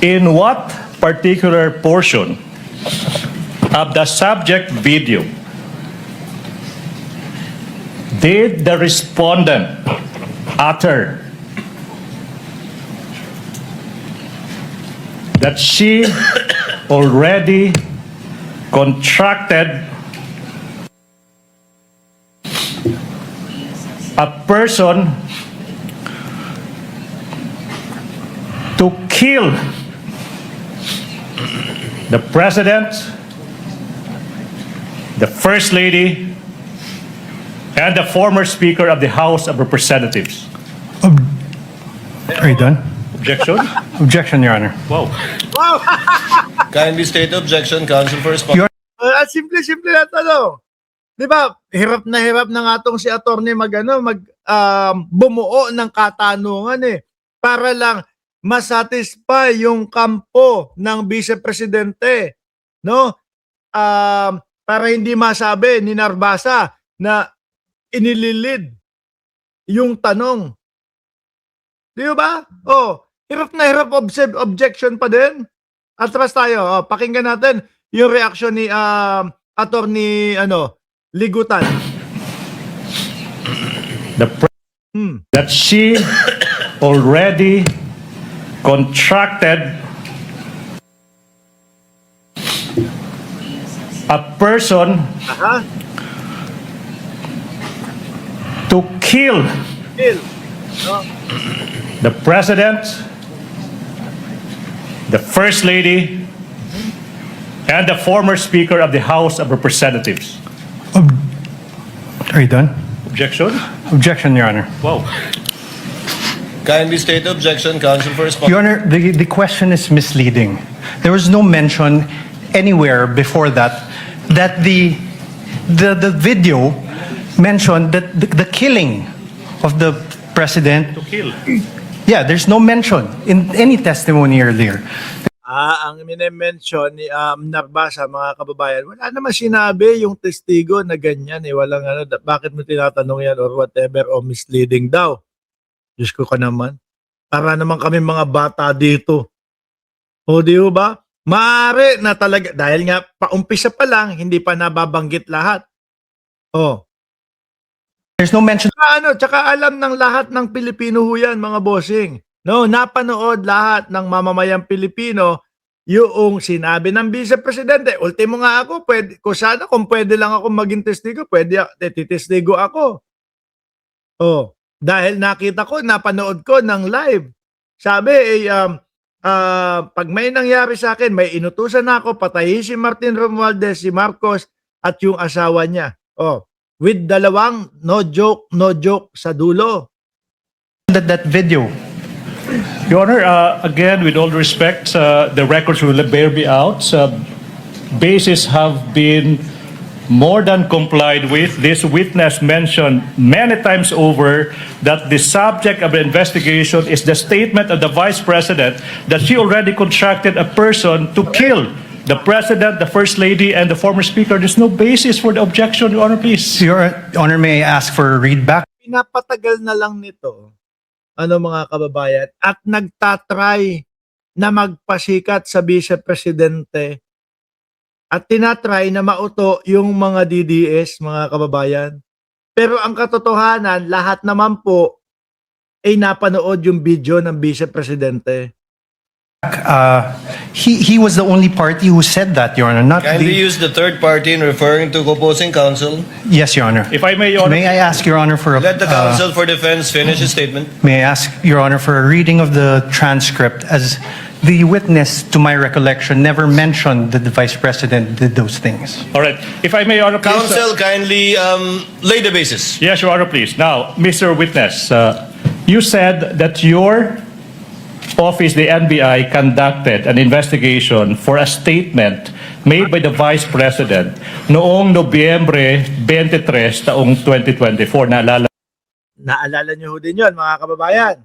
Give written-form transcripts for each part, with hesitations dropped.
In what particular portion of the subject video did the respondent utter that she already contracted a person to kill the President, the First Lady, and the former Speaker of the House of Representatives? Are you done? Objection? Objection, Your Honor. Wow. Kindly state objection, counsel for response. Simple-simple na tanong. Di ba, hirap na nga tong si attorney bumuo ng katanungan para lang masatisfy yung kampo ng vice-presidente, no? Para hindi masabi ni Narbasa na inililid yung tanong. Di ba? Hirap na hirap objection pa din. Atras tayo. Pakinggan natin yung reaction ni attorney Ligutan. That she already contracted a person to kill the President, the First Lady, and the former Speaker of the House of Representatives. Are you done? Objection? Objection, Your Honor. Wow. Kindly state objection, counsel for response. Your Honor, the question is misleading. There was no mention anywhere before that the video mentioned that the killing of the President. To kill. Yeah, there's no mention in any testimony earlier. Ang mine-mention ni Narbasa, mga kababayan, wala naman sinabi yung testigo na ganyan walang bakit mo tinatanong yan or whatever o misleading daw. Diyos ko ka naman. Para naman kami mga bata dito. O di ba? Maaari na talaga, dahil nga paumpisa pa lang, hindi pa nababanggit lahat. There's no mention. Tsaka alam ng lahat ng Pilipino ho yan, mga bossing. No, napanood lahat ng mamamayang Pilipino yung sinabi ng vice-presidente. Ultimo nga ako, kung pwede lang ako maging testigo, titestigo ako. Dahil nakita ko, napanood ko ng live. Sabi, pag may nangyari sa akin, may inutusan ako, patayin si Martin Romualdez, si Marcos, at yung asawa niya. With dalawang no joke sa dulo. That video. Your Honor, again, with all respect, the records will bear me out. Bases have been more than complied with. This witness mentioned many times over that the subject of the investigation is the statement of the Vice President that she already contracted a person to kill the President, the First Lady, and the former Speaker. There's no basis for the objection, Your Honor, please. Your Honor, may I ask for a readback? Pinapatagal na lang nito, mga kababayan, at nagtatry na magpasikat sa vice-presidente at tinatry na mauto yung mga DDS, mga kababayan. Pero ang katotohanan, lahat naman po ay napanood yung video ng vice-presidente. He was the only party who said that, Your Honor. Not Kindly use the third party in referring to opposing counsel. Yes, Your Honor. If I may, Your Honor. May I ask, Your Honor, for a... Let the counsel for defense finish his statement. May I ask, Your Honor, for a reading of the transcript, as the witness, to my recollection, never mentioned that the Vice President did those things. All right. If I may, Your Honor, please. Counsel, kindly lay the basis. Yes, Your Honor, please. Now, Mr. Witness, you said that your office, the NBI, conducted an investigation for a statement made by the Vice President noong Nobyembre 23, taong 2024. Naalala niyo ho din yun, mga kababayan.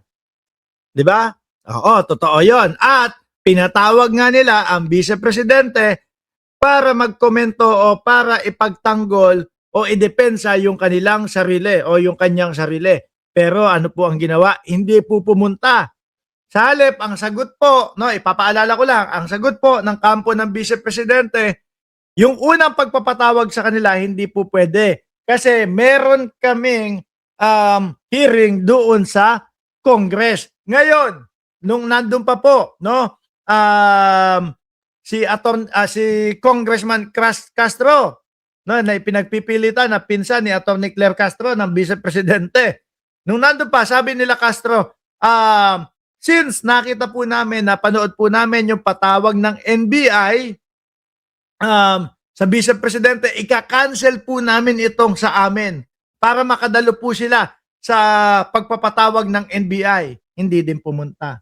Di ba? Oo, totoo yun. At pinatawag nga nila ang vice-presidente para magkomento o para ipagtanggol o idepensa yung kanilang sarili o yung kanyang sarili. Pero ano po ang ginawa? Hindi po pumunta Sa halip, ang sagot po, no, ipapaalala ko lang, ang sagot po ng kampo ng Vice Presidente, yung unang pagpapatawag sa kanila, hindi po pwede. Kasi meron kaming hearing doon sa Congress. Ngayon, nung nandun pa po, no, si Congressman Castro, no, na pinagpipilitan na pinsan ni Atty. Claire Castro ng Vice Presidente. Nung nandun pa, sabi nila Castro, since nakita po namin, napanood po namin yung patawag ng NBI sa Vice Presidente, ika-cancel po namin itong sa amin para makadalo po sila sa pagpapatawag ng NBI. Hindi din pumunta.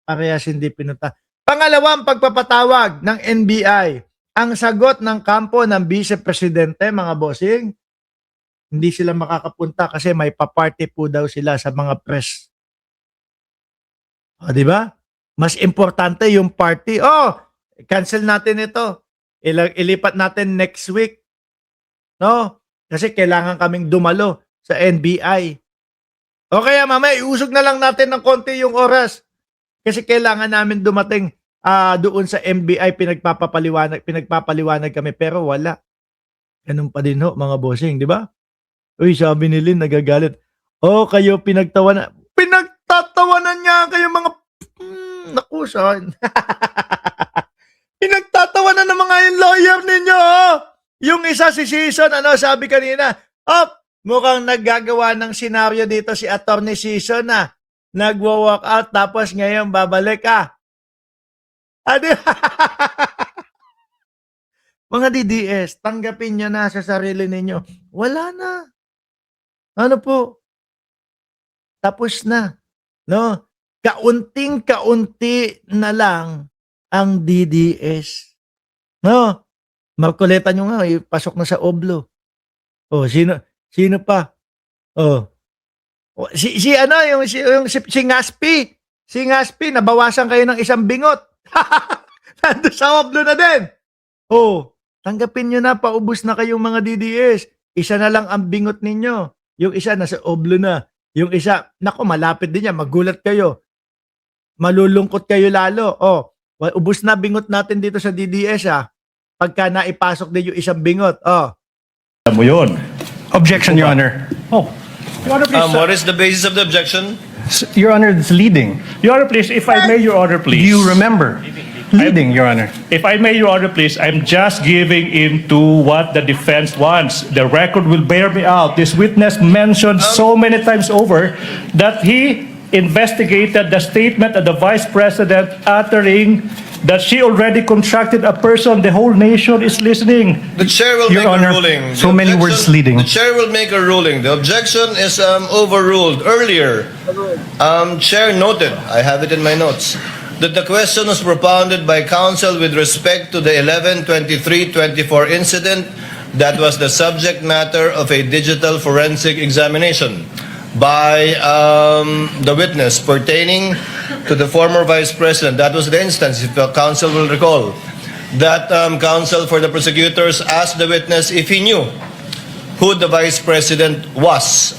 Parehas hindi pinunta. Pangalawang pagpapatawag ng NBI, ang sagot ng kampo ng Vice Presidente, mga bossing, hindi sila makakapunta kasi may paparty po daw sila sa mga press. O, di ba? Mas importante yung party. Oh, cancel natin ito. Ilipat natin next week. No? Kasi kailangan kaming dumalo sa NBI. O kaya mamaya, iusog na lang natin ng konti yung oras. Kasi kailangan namin dumating doon sa NBI, pinagpapaliwanag kami, pero wala. Ganun pa din ho, mga bossing, di ba? Uy, sabi ni Lynn, nagagalit. Oh, kayo pinagtawanan. Pinagtatawanan niya kayo mga... naku, saan? Pinagtatawanan ng mga yung lawyer ninyo. Oh. Yung isa si Season, ano sabi kanina? Oh, mukhang naggagawa ng senaryo dito si Atty. Season na. Nagwa-walk out tapos ngayon babalik ka. Adi. Mga DDS, tanggapin nyo na sa sarili ninyo. Wala na. Ano po? Tapos na. No? Kaunting-kaunti na lang ang DDS. No? Markuleta nyo nga, pasok na sa oblo. Oh, sino pa? Oh. Si ano, si Ngaspi. Si Ngaspi, nabawasan kayo ng isang bingot. Nandun sa oblo na din. Oh, tanggapin nyo na, paubos na kayong mga DDS. Isa na lang ang bingot ninyo. Yung isa nasa oblo na. Yung isa, nako, malapit din yan, magulat kayo. Malulungkot kayo lalo. Oh, ubos na bingot natin dito sa DDS pagka naipasok din yung isang bingot. Oh. Alam mo yun. Objection, Your Honor. Oh. Your Honor, please. What is the basis of the objection? Your Honor, it's leading. Your Honor, please, if I may, Your Honor, please. Do you remember? Leading, Your Honor. If I may, Your Honor, please, I'm just giving into what the defense wants. The record will bear me out. This witness mentioned so many times over that he investigated the statement of the Vice President uttering that she already contracted a person. The whole nation is listening. The chair will Your make Honor, a ruling. so many words leading. The chair will make a ruling. The objection is overruled. Earlier, chair noted, I have it in my notes, that the question was propounded by counsel with respect to the 11/23/24 incident that was the subject matter of a digital forensic examination by the witness pertaining to the former Vice President. That was the instance, if the counsel will recall, that counsel for the prosecutors asked the witness if he knew who the Vice President was.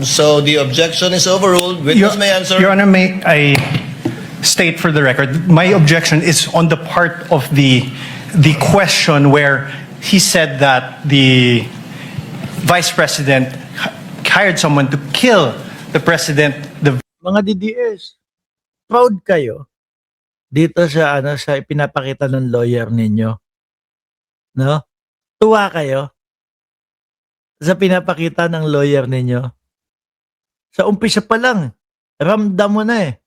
So the objection is overruled. Witness may answer. Your Honor, may I state for the record, my objection is on the part of the question where he said that the Vice President hired someone to kill the President. Mga DDS, proud kayo dito sa sa pinapakita ng lawyer ninyo. No? Tuwa kayo sa pinapakita ng lawyer ninyo. Sa umpisa pa lang, ramdam mo na eh.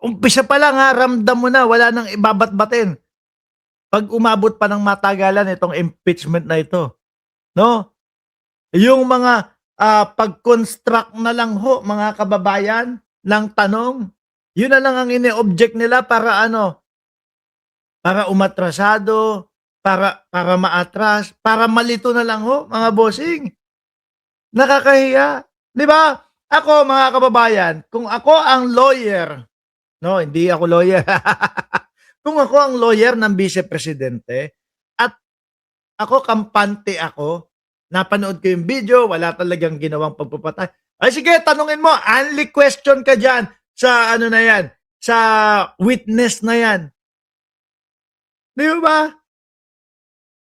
Umpisa pa lang ramdam mo na, wala nang ibabat-batin. Pag umabot pa ng matagalan itong impeachment na ito. No? Yung mga pag-construct na lang ho, mga kababayan, ng tanong, yun na lang ang ini-object nila para para umatrasado, para maatras, para malito na lang ho, mga bossing. Nakakahiya. Di ba? Ako, mga kababayan, kung ako ang lawyer, no, hindi ako lawyer. Kung ako ang lawyer ng Vice Presidente at ako kampante ako, napanood ko yung video, wala talagang ginawang pagpapatay. Ay sige, tanungin mo, only question ka dyan. sa ano na yan, sa witness na yan. Di ba?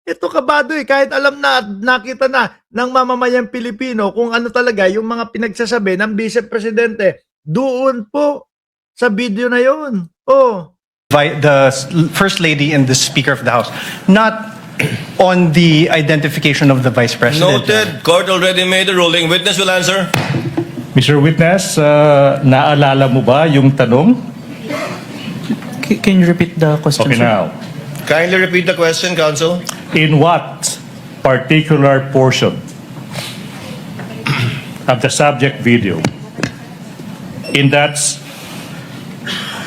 Ito kabado eh, kahit alam na, nakita na ng mamamayang Pilipino kung ano talaga yung mga pinagsasabi ng Vice Presidente, doon po sa video na yun. Oh, The First Lady and the Speaker of the House, not on the identification of the Vice President. Noted. Court already made a ruling. Witness will answer. Mr. Witness, naalala mo ba yung tanong? Can you repeat the question, Okay sir? now. Kindly repeat the question, counsel. In what particular portion of the subject video in that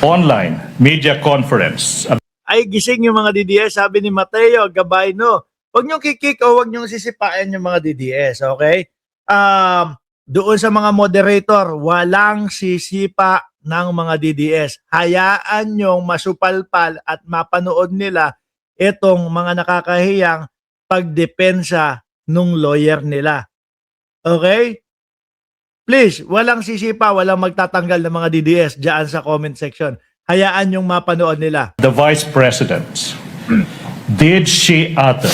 online media conference ay gising yung mga DDS, sabi ni Mateo Gabayno. Huwag niyong kikik o huwag niyong sisipain yung mga DDS, okay? Doon sa mga moderator, walang sisipa ng mga DDS. Hayaan niyong masupalpal at mapanood nila itong mga nakakahiyang pagdepensa nung lawyer nila. Okay? Please, walang sisipa, walang magtatanggal ng mga DDS dyan sa comment section. Hayaan yung mapanood nila. the Vice President, did she utter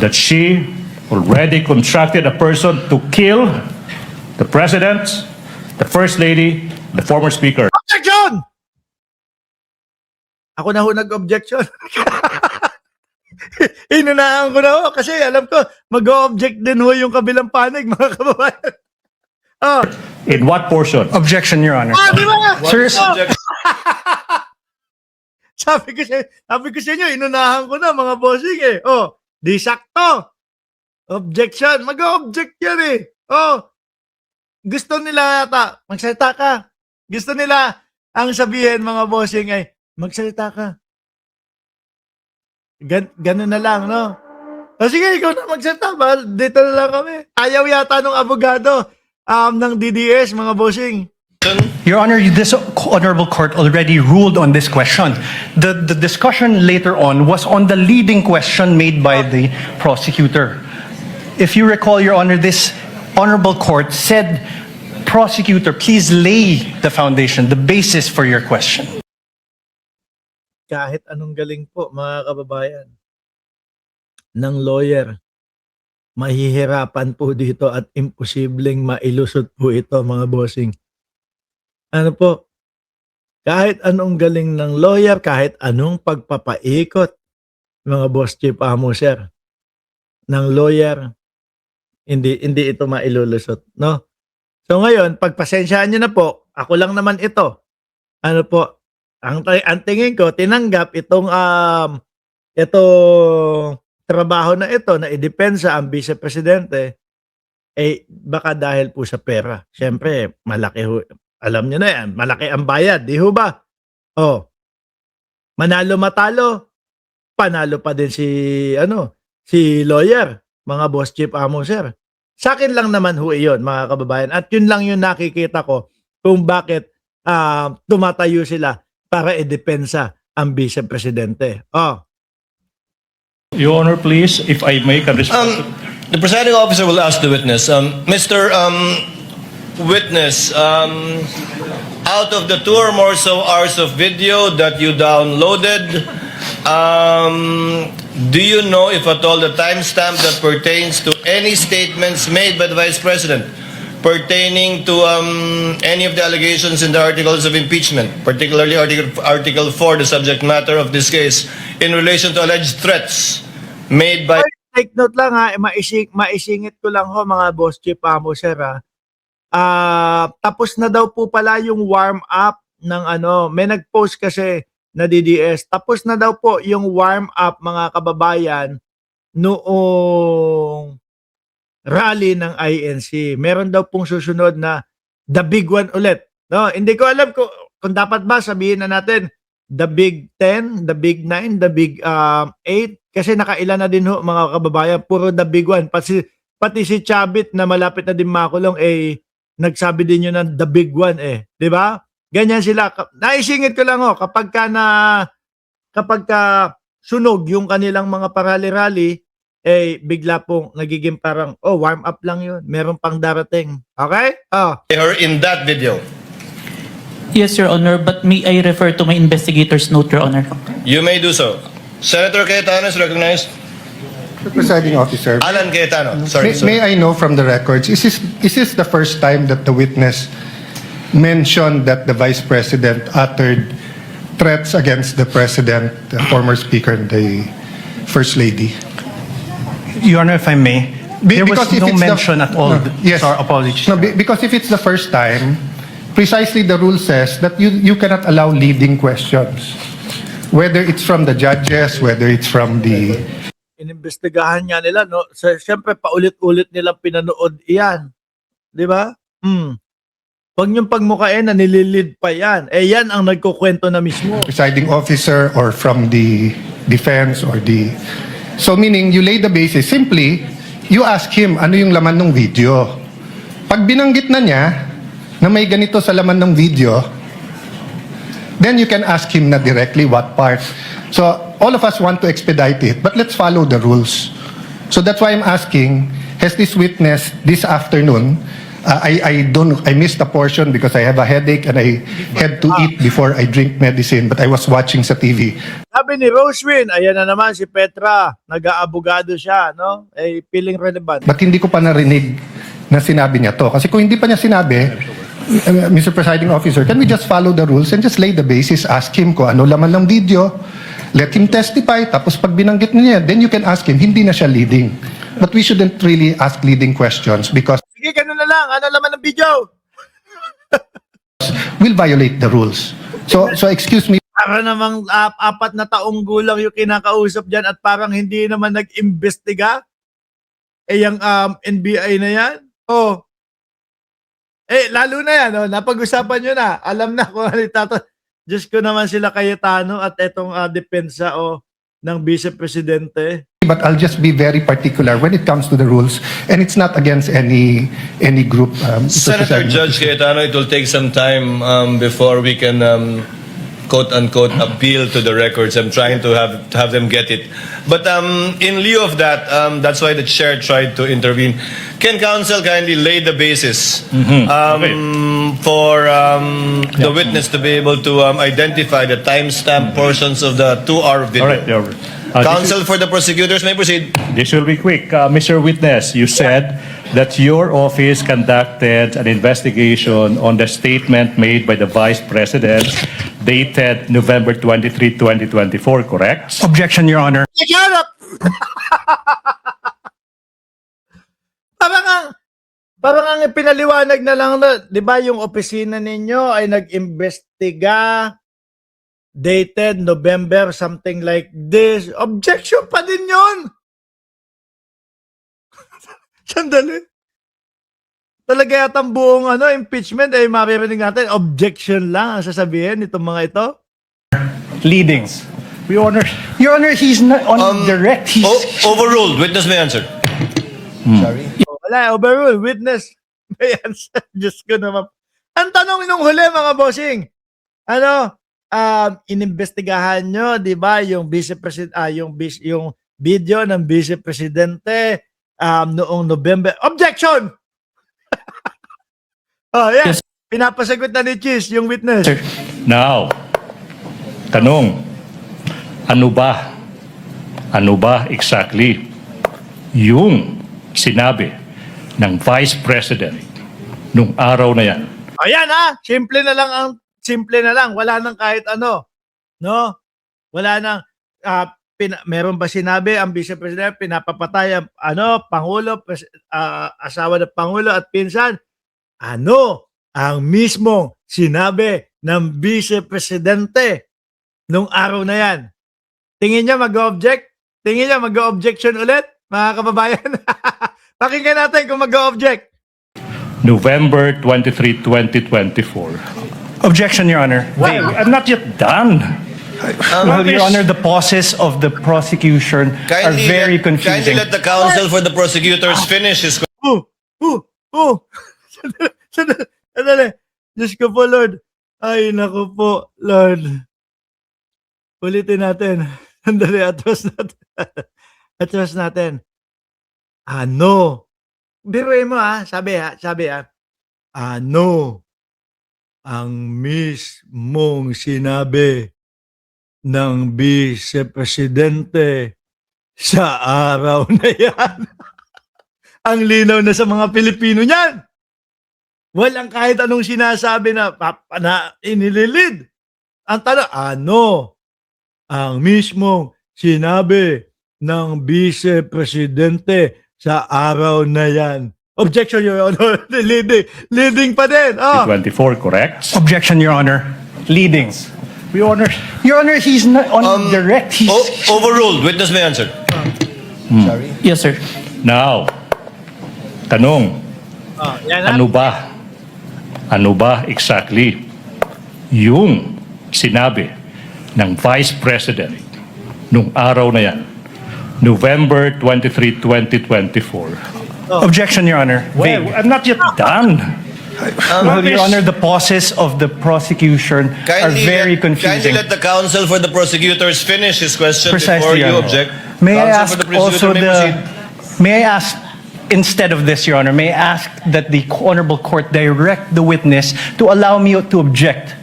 that she already contracted a person to kill the President, the First Lady, the former Speaker? Objection! Ako na ho nag-objection. Inunahan ko na ho kasi alam ko mag-object din ho yung kabilang panig, mga kababayan. Oh, In what portion? Objection, Your Honor. di ba? Sir, Objection. Sabi ko sa inyo, inunahan ko na mga bossing eh. Oh, di sakto. Objection. Mag-object yan eh. Oh, gusto nila yata, magsalita ka. Gusto nila ang sabihin mga bossing ay, magsalita ka. Ganun na lang, no? O sige, ikaw na magsalita. Dito na lang kami. Ayaw yata nung abogado ng DDS, mga bossing. Your Honor, this honorable court already ruled on this question. The discussion later on was on the leading question made by the prosecutor. If you recall, Your Honor, this honorable court said, prosecutor, please lay the foundation, the basis for your question. Kahit anong galing po, mga kababayan, ng lawyer, mahihirapan po dito at imposibleng mailusot po ito, mga bossing. Ano po, kahit anong galing ng lawyer, kahit anong pagpapaikot, mga boss chief amo sir, ng lawyer, hindi ito mailulusot, no? So ngayon, pagpasensyaan nyo na po, ako lang naman ito. Ano po, ang tingin ko, tinanggap itong trabaho na ito na idepensa ang Vice Presidente, eh baka dahil po sa pera. Siyempre, malaki ho, alam nyo na yan, malaki ang bayad, di ho ba? Oh, manalo matalo, panalo pa din si lawyer, mga boss chief amo sir. Sa akin lang naman ho iyon, mga kababayan. At yun lang yung nakikita ko kung bakit tumatayo sila para idepensa ang Vice Presidente. Oh. Your Honor, please, if I may, can respond. The presiding officer will ask the witness. Mr. Witness, out of the 2 or more so hours of video that you downloaded, do you know if at all the timestamp that pertains to any statements made by the Vice President pertaining to any of the allegations in the articles of impeachment, particularly Article 4, the subject matter of this case, in relation to alleged threats made by... Take note lang ha, maisingit ko lang ho mga boss chief amo sir ha. Tapos na daw po pala yung warm up ng may nag-post kasi na DDS. Tapos na daw po yung warm up mga kababayan noong rally ng INC. Meron daw pong susunod na the big one ulit. No, hindi ko alam kung dapat ba sabihin na natin the big 10, the big 9, the big 8 kasi nakailan na din ho mga kababayan, puro the big one. Pati si Chabit na malapit na din makulong nagsabi din yun ng the big one 'di ba? Ganyan sila. Naisingit ko lang kapag sunog yung kanilang mga parali-rally bigla pong nagiging parang warm up lang yun. Meron pang darating. Okay? her in that video. Yes, Your Honor, but may I refer to my investigator's note, Your Honor? You may do so. Senator Cayetano is recognized. Presiding officer, Alan Cayetano. Sorry, may I know from the records, is this the first time that the witness mentioned that the Vice President uttered threats against the President, the former Speaker, and the First Lady? Your Honor, if I may, there was Because if no it's the- mention at all. No, yes. Sorry, apologies. No, because if it's the first time, precisely the rule says that you cannot allow leading questions. Whether it's from the judges, whether it's from the... Inimbestigahan nga nila, no? Siyempre, paulit-ulit nilang pinanood iyan. Di ba? Pag yung pagmukain na nililid pa yan, yan ang nagkukwento na mismo. presiding officer or from the defense or the... So meaning, you lay the basis. Simply, you ask him ano yung laman ng video. Pag binanggit na niya na may ganito sa laman ng video, then you can ask him na directly what part. So all of us want to expedite it, but let's follow the rules. So that's why I'm asking, has this witness this afternoon, I missed a portion because I have a headache and I had to eat before I drink medicine, but I was watching sa TV. Sabi ni Rosewin, ayan na naman si Petra, nag-aabogado siya, no? Feeling relevant. But hindi ko pa narinig na sinabi niya to. Kasi kung hindi pa niya sinabi, Mr. Presiding Officer, can we just follow the rules and just lay the basis, ask him kung ano laman ng video, let him testify, tapos pag binanggit niya, then you can ask him, hindi na siya leading. But we shouldn't really ask leading questions because Sige, ganun na lang. Ano laman ng video? we'll violate the rules. So excuse me, Para namang 4 na taong gulang yung kinakausap dyan at parang hindi naman nag-imbestiga. Yung NBI na yan. Oh. Lalo na yan. Oh, napag-usapan nyo na. Alam na kung ano itato. Diyos ko naman sila Cayetano at etong depensa ng Vice Presidente. but I'll just be very particular when it comes to the rules, and it's not against any group. Mr. Senator Presiding Judge Cayetano, it will take some time before we can quote-unquote appeal to the records. I'm trying to have them get it. But in lieu of that, that's why the chair tried to intervene. Can counsel kindly lay the basis for the witness to be able to identify the timestamp portions of the 2-hour video? All right, Your Honor. Counsel for the prosecutors may proceed. This will be quick. Mr. Witness, you said that your office conducted an investigation on the statement made by the Vice President dated November 23, 2024, correct? Objection, Your Honor. Shut up! parang ang pinaliwanag na lang na, di ba yung opisina ninyo ay nag-imbestiga dated November, something like this. Objection pa din yun! Sandali. Talaga yatang buong impeachment ay maririnig natin, objection lang ang sasabihin itong mga ito. Leading. Your Honor. Your Honor, he's not on direct. He's, Overruled. Witness may answer. Wala, overrule, witness. Ayan, Diyos ko naman. Ang tanong nung huli, mga bossing, inimbestigahan nyo, di ba, yung Vice President, yung video ng Vice Presidente noong November. Objection! Yan. Yes. Pinapasagot na ni Cheese, yung witness. Sir. Now, tanong, ano ba exactly yung sinabi ng Vice President nung araw na yan? Ayan simple na lang, wala nang kahit ano. No? Wala nang meron ba sinabi ang Vice President pinapapatay ang pangulo, asawa ng pangulo at pinsan? Ano ang mismong sinabi ng Vice Presidente nung araw na yan? Tingin niya mag-object? Tingin niya mag-objection ulit? Mga kababayan? Pakinggan natin kung mag-object. November 23, 2024. objection, Your Honor. Wait, I'm not yet done. Well, Your Honor, the pauses of the prosecution are very Kindly confusing. let the counsel for the prosecutors finish his Sandali. Diyos ko po, Lord. Ay, naku po, Lord. Ulitin natin. Sandali, atras natin. Atras natin. Biruin mo sabi. Ano ang mismong sinabi ng Vice Presidente sa araw na yan. Ang linaw na sa mga Pilipino niyan. Walang kahit anong sinasabi na inililid. Ang tanong, ano ang mismong sinabi ng Vice Presidente sa araw na yan? Objection, Your Honor. Leading pa din. Oh. 24, correct? Objection, Your Honor. Leading. Your Honor, Your Honor, he's not on direct. He's Overruled. Witness may answer. Yes, sir. now, tanong, Oh, yan na. ano ba exactly yung sinabi ng Vice President nung araw na yan, November 23, 2024? Objection, Your Honor. Well, Vague. I'm not yet done. Well, Your Honor, the pauses of the prosecution are very Kindly confusing. let the counsel for the prosecutors finish his question before Precisely, you Your Honor. object. May I Counsel ask for the prosecutor also may proceed. may I ask, instead of this, Your Honor, may I ask that the Honorable Court direct the witness to allow me to object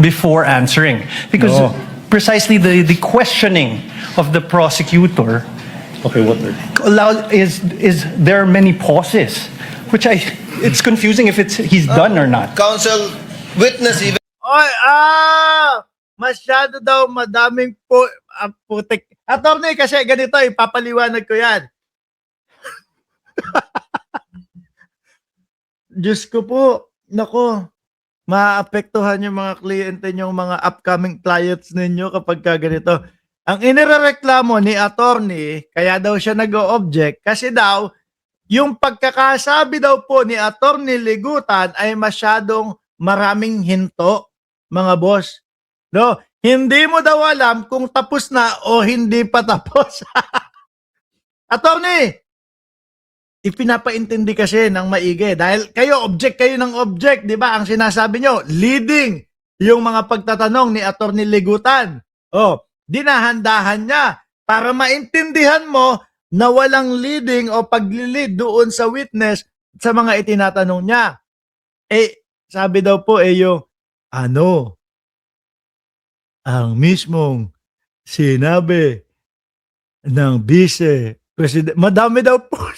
before answering? Because No. precisely the questioning of the prosecutor Okay, what? is there are many pauses, which it's confusing if he's done or not. Counsel, witness even Oy, masyado daw madaming putik. Attorney, kasi ganito, ipapaliwanag ko yan. Diyos ko po, nako, maapektuhan yung mga kliyente yung mga upcoming clients ninyo kapag ka ganito. Ang inirereklamo ni attorney, kaya daw siya nag-o-object, kasi daw, yung pagkakasabi daw po ni attorney Ligutan ay masyadong maraming hinto, mga boss. No, hindi mo daw alam kung tapos na o hindi pa tapos. Attorney, ipinapaintindi kasi ng maigi dahil kayo ng object, di ba? Ang sinasabi nyo, leading yung mga pagtatanong ni attorney Ligutan. Oh, dinahandahan niya para maintindihan mo na walang leading o paglilid doon sa witness sa mga itinatanong niya. Sabi daw po yung ang mismong sinabi ng Vice President. Madami daw po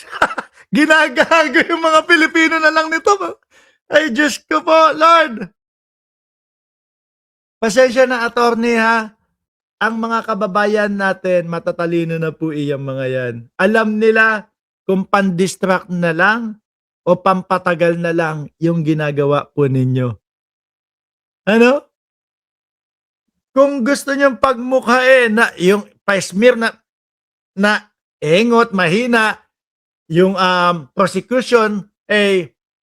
ginagago yung mga Pilipino na lang nito. Ay, Diyos ko po, Lord. Pasensya na, attorney, ha? Ang mga kababayan natin, matatalino na po iyang mga yan. Alam nila kung pan-distract na lang o pampatagal na lang yung ginagawa po ninyo. Ano? Kung gusto niyong pagmukhain na yung pa-smear na engot, mahina, yung prosecution,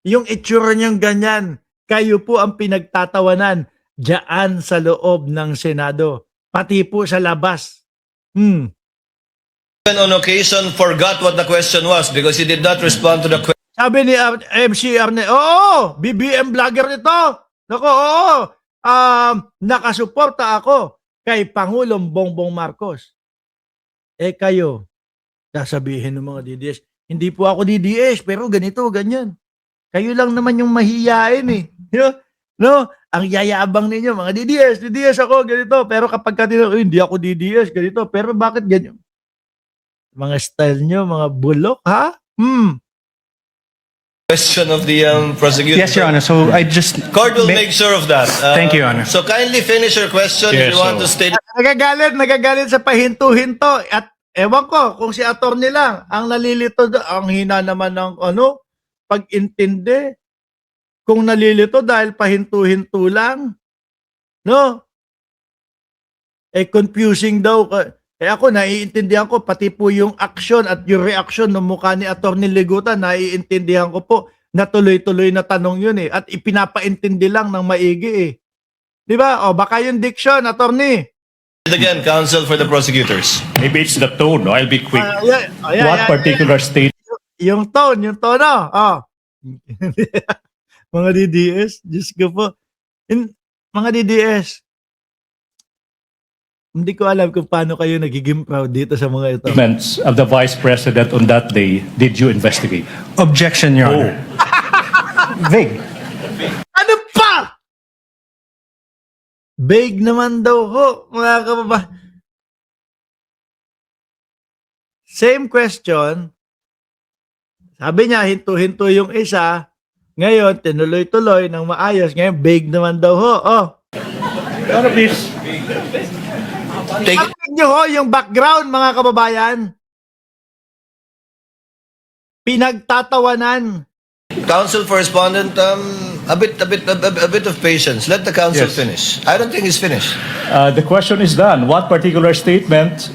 yung itsura niyang ganyan, kayo po ang pinagtatawanan diyan sa loob ng Senado. Pati po sa labas. on occasion forgot what the question was because he did not respond to the question. Sabi ni MC Arne, oo, BBM vlogger nito. Nako, oo. Nakasuporta ako kay Pangulong Bongbong Marcos. Kayo, sasabihin ng mga DDS, hindi po ako DDS, pero ganito, ganyan. Kayo lang naman yung mahiyain eh. No? Ang yayabang ninyo, mga DDS ako, ganito. Pero kapag hindi ako DDS, ganito. Pero bakit ganyan? Mga style nyo, mga bulok, ha? Question of the prosecutor. Yes, Your Honor. So I just Court will make sure of that. Thank you, Your Honor. So kindly finish your question if Yes, you want to so- state. Nagagalit sa pahinto-hinto. At ewan ko, kung si attorney lang, ang nalilito, ang hina naman ng pag-intindi. Kung nalilito dahil pahinto-hinto lang. No? Confusing daw. Ako, naiintindihan ko, pati po yung action at yung reaction ng mukha ni Atty. Ligutan, naiintindihan ko po na tuloy-tuloy na tanong yun eh. At ipinapaintindi lang ng maigi eh. Di ba? O, baka yung diction, attorney. Again, counsel for the prosecutors. Maybe it's the tone, no? I'll be quick. What Yan. particular state? Yung tono. Oh. Mga DDS, Diyos ko po. Mga DDS, hindi ko alam kung paano kayo nagiging proud dito sa mga ito. Statements of the Vice President on that day, did you investigate? objection, Your Honor. Vague. Ano pa? Vague naman daw ho, mga kababayan. Same question. Sabi niya, hinto-hinto yung isa. Ngayon, tinuloy-tuloy ng maayos. Ngayon, vague naman daw ho. Oh. Your Honor, please. Take it. Pakinggan niyo ho yung background, mga kababayan. Pinagtatawanan. Counsel for respondent, a bit of patience. Let the counsel Yes. finish. I don't think he's finished. The question is done. What particular statement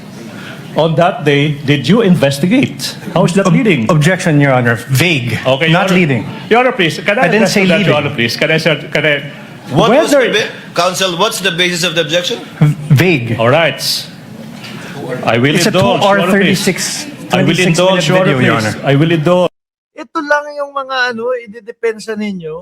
on that day did you investigate? How is that leading? Objection, Your Honor. Vague. Okay, Not Your Honor. leading. Your Honor, please. Can I didn't address say to that, leading. Your Honor, please? Can I What was whether, counsel? What's the basis of the objection? Vague. all right. I will It's a 2 indulge, or Your Honor, please. 36 I will 26 indulge, minute Your Honor, video, Your please. Honor. I will indulge. Ito lang yung mga ano, idedepensa ninyo.